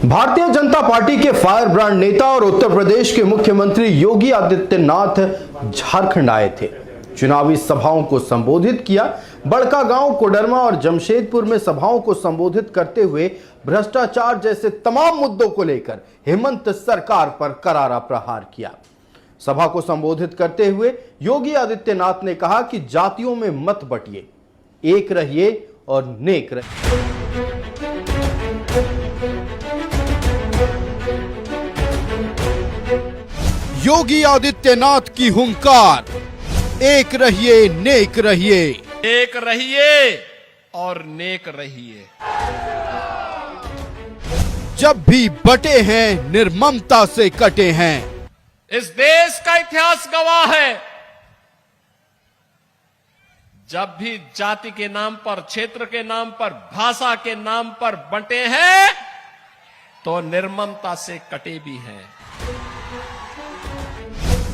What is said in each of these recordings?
Bharatiya Janata party के fire brand नेता और उत्तर प्रदेश के मुख्यमंत्री योगी आदित्यनाथ झारखंड आए थे। चुनावी सभाओं को संबोधित किया। बड़कागांव, कोडरमा और जमशेदपुर में सभाओं को संबोधित करते हुए भ्रष्टाचार जैसे तमाम मुद्दों को लेकर हेमंत सरकार पर करारा प्रहार किया। सभा को संबोधित करते हुए योगी आदित्यनाथ ने कहा कि जातियों में मत बंटिए, एक रहिए और नेक रहिए। योगी आदित्यनाथ की हुंकार, एक रहिए नेक रहिए, एक रहिए और नेक रहिए। जब भी बटे हैं निर्ममता से कटे हैं। इस देश का इतिहास गवाह है, जब भी जाति के नाम पर, क्षेत्र के नाम पर, भाषा के नाम पर बंटे हैं तो निर्ममता से कटे भी हैं।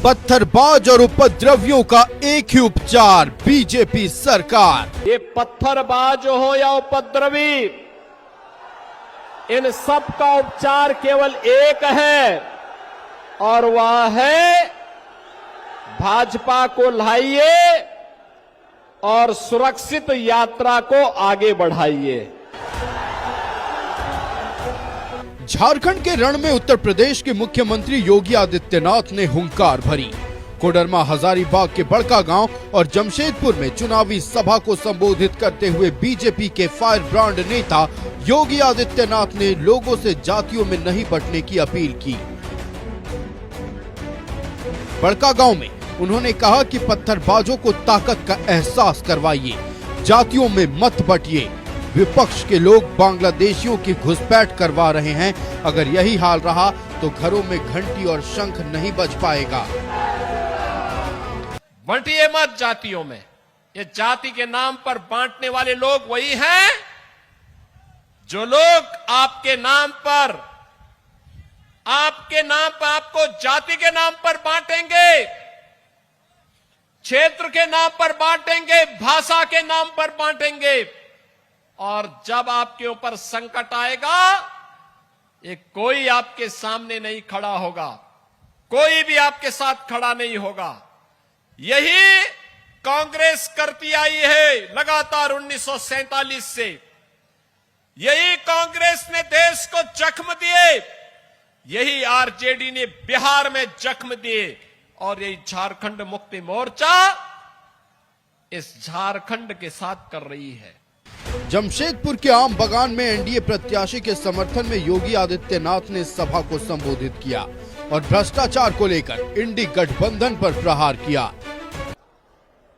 पत्थरबाज और उपद्रवियों का एक ही उपचार, बीजेपी सरकार। ये पत्थरबाज हो या उपद्रवी, इन सब का उपचार केवल एक है और वह है भाजपा को लाइए और सुरक्षित यात्रा को आगे बढ़ाइए। झारखंड के रण में उत्तर प्रदेश के मुख्यमंत्री योगी आदित्यनाथ ने हुंकार भरी। कोडरमा, हजारीबाग के बड़कागांव और जमशेदपुर में चुनावी सभा को संबोधित करते हुए बीजेपी के फायर ब्रांड नेता योगी आदित्यनाथ ने लोगों से जातियों में नहीं बंटने की अपील की। बड़कागांव में उन्होंने कहा कि पत्थरबाजों को ताकत का एहसास करवाइए, जातियों में मत बंटिए। विपक्ष के लोग बांग्लादेशियों की घुसपैठ करवा रहे हैं। अगर यही हाल रहा तो घरों में घंटी और शंख नहीं बज पाएगा। बंटिए मत जातियों में। ये जाति के नाम पर बांटने वाले लोग वही हैं जो लोग आपके नाम पर आपको जाति के नाम पर बांटेंगे, क्षेत्र के नाम पर बांटेंगे, भाषा के नाम पर बांटेंगे। और जब आपके ऊपर संकट आएगा, ये कोई आपके सामने नहीं खड़ा होगा, कोई भी आपके साथ खड़ा नहीं होगा। यही कांग्रेस करती आई है लगातार 1947 से। यही कांग्रेस ने देश को जख्म दिए, यही आरजेडी ने बिहार में जख्म दिए और यही झारखंड मुक्ति मोर्चा इस झारखंड के साथ कर रही है। जमशेदपुर के आम बगान में एनडीए प्रत्याशी के समर्थन में योगी आदित्यनाथ ने सभा को संबोधित किया और भ्रष्टाचार को लेकर इंडी गठबंधन पर प्रहार किया।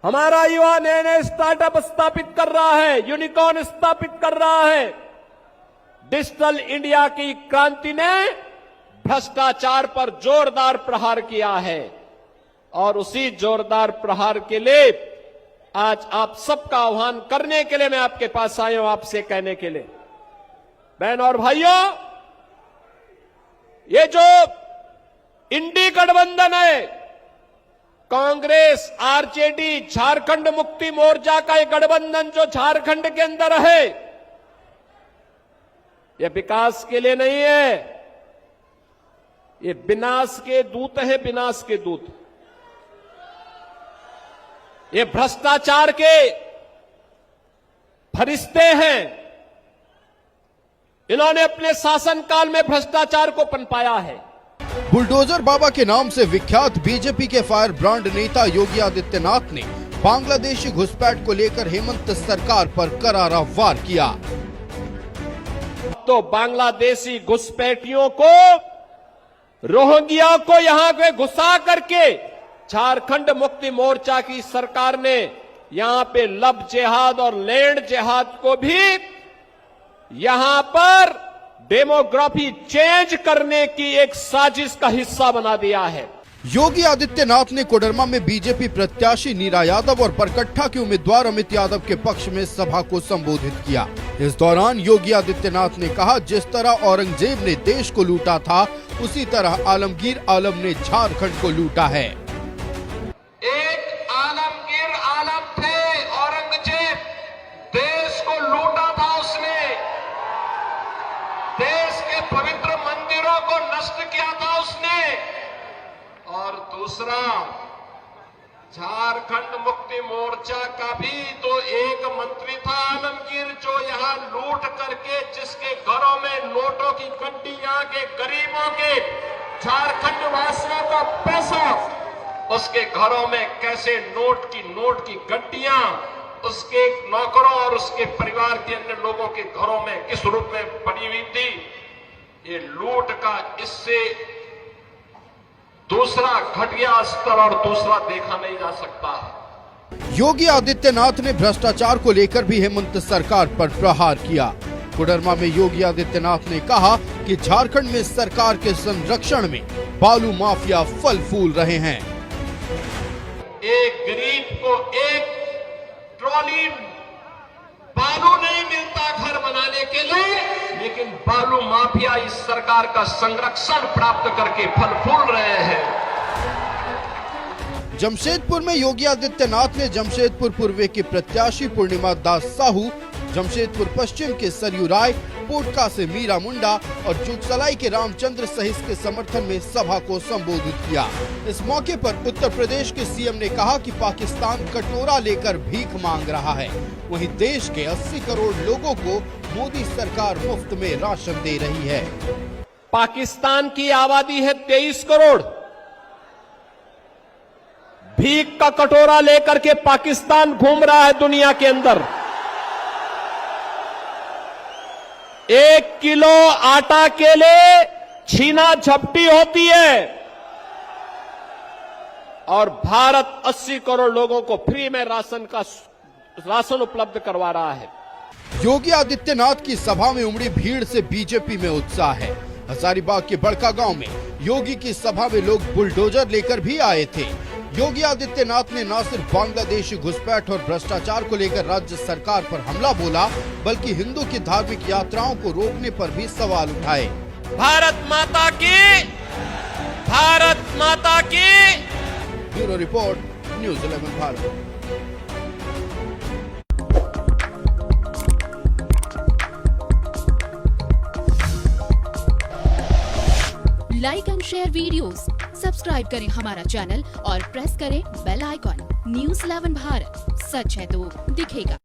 हमारा युवा नए नए स्टार्टअप स्थापित कर रहा है, यूनिकॉर्न स्थापित कर रहा है। डिजिटल इंडिया की क्रांति ने भ्रष्टाचार पर जोरदार प्रहार किया है और उसी जोरदार प्रहार के लिए आज आप सबका आह्वान करने के लिए मैं आपके पास आया हूं, आपसे कहने के लिए। बहन और भाइयों, ये जो इंडी गठबंधन है, कांग्रेस, आरजेडी, झारखंड मुक्ति मोर्चा का ये गठबंधन जो झारखंड के अंदर है, ये विकास के लिए नहीं है, ये विनाश के दूत है, विनाश के दूत। ये भ्रष्टाचार के फरिश्ते हैं। इन्होंने अपने शासनकाल में भ्रष्टाचार को पनपाया है। बुलडोजर बाबा के नाम से विख्यात बीजेपी के फायर ब्रांड नेता योगी आदित्यनाथ ने बांग्लादेशी घुसपैठ को लेकर हेमंत सरकार पर करारा वार किया। तो बांग्लादेशी घुसपैठियों को, रोहिंग्या को यहां पे घुसा करके झारखंड मुक्ति मोर्चा की सरकार ने यहां पे लब जिहाद और लैंड जिहाद को भी यहां पर डेमोग्राफी चेंज करने की एक साजिश का हिस्सा बना दिया है। योगी आदित्यनाथ ने कोडरमा में बीजेपी प्रत्याशी नीरा यादव और परकट्ठा के उम्मीदवार अमित यादव के पक्ष में सभा को संबोधित किया। इस दौरान योगी आदित्यनाथ ने कहा, जिस तरह औरंगजेब ने देश को लूटा था, उसी तरह आलमगीर आलम ने झारखंड को लूटा है। एक आलमगीर आलम थे, औरंगजेब देश को लूटा था उसने, देश के पवित्र दूसरा, झारखंड मुक्ति मोर्चा का भी तो एक मंत्री था आलमगीर, जो यहां लूट करके जिसके घरों में नोटों की गड्डियां के गरीबों के झारखंड वासियों का पैसा, उसके घरों में कैसे नोट की गड्डियां उसके नौकरों और उसके परिवार के अन्य लोगों के घरों में किस रूप में पड़ी हुई थी। ये लूट का इससे दूसरा घटिया स्तर और दूसरा देखा नहीं जा सकता है। योगी आदित्यनाथ ने भ्रष्टाचार को लेकर भी हेमंत सरकार पर प्रहार किया। कोडरमा में योगी आदित्यनाथ ने कहा कि झारखंड में सरकार के संरक्षण में बालू माफिया फल फूल रहे हैं। एक गरीब को एक ट्रॉली बालू नहीं मिलता घर बनाने के लिए, लेकिन बालू माफिया इस सरकार का संरक्षण प्राप्त करके फल फूल रहे हैं। जमशेदपुर में योगी आदित्यनाथ ने जमशेदपुर पूर्व के प्रत्याशी पूर्णिमा दास साहू, जमशेदपुर पश्चिम के सरयू राय, पोटका से मीरा मुंडा और जुगसलाई के रामचंद्र सहित के समर्थन में सभा को संबोधित किया। इस मौके पर उत्तर प्रदेश के सीएम ने कहा कि पाकिस्तान कटोरा लेकर भीख मांग रहा है, वहीं देश के 80 करोड़ लोगों को मोदी सरकार मुफ्त में राशन दे रही है। पाकिस्तान की आबादी है 23 करोड़। भीख का कटोरा लेकर के पाकिस्तान घूम रहा है दुनिया के अंदर। 1 किलो आटा के लिए छीना झपटी होती है और भारत 80 करोड़ लोगों को फ्री में राशन उपलब्ध करवा रहा है। योगी आदित्यनाथ की सभा में उमड़ी भीड़ से बीजेपी में उत्साह है। हजारीबाग के बड़का गांव में योगी की सभा में लोग बुलडोजर लेकर भी आए थे। योगी आदित्यनाथ ने न सिर्फ बांग्लादेशी घुसपैठ और भ्रष्टाचार को लेकर राज्य सरकार पर हमला बोला, बल्कि हिंदू की धार्मिक यात्राओं को रोकने पर भी सवाल उठाए। भारत माता की, भारत माता की। Bureau report, news 11 Bharat. Like and share videos, subscribe करें हमारा चैनल और प्रेस करें बेल आइकॉन। न्यूज़ 11 भारत, सच है तो दिखेगा।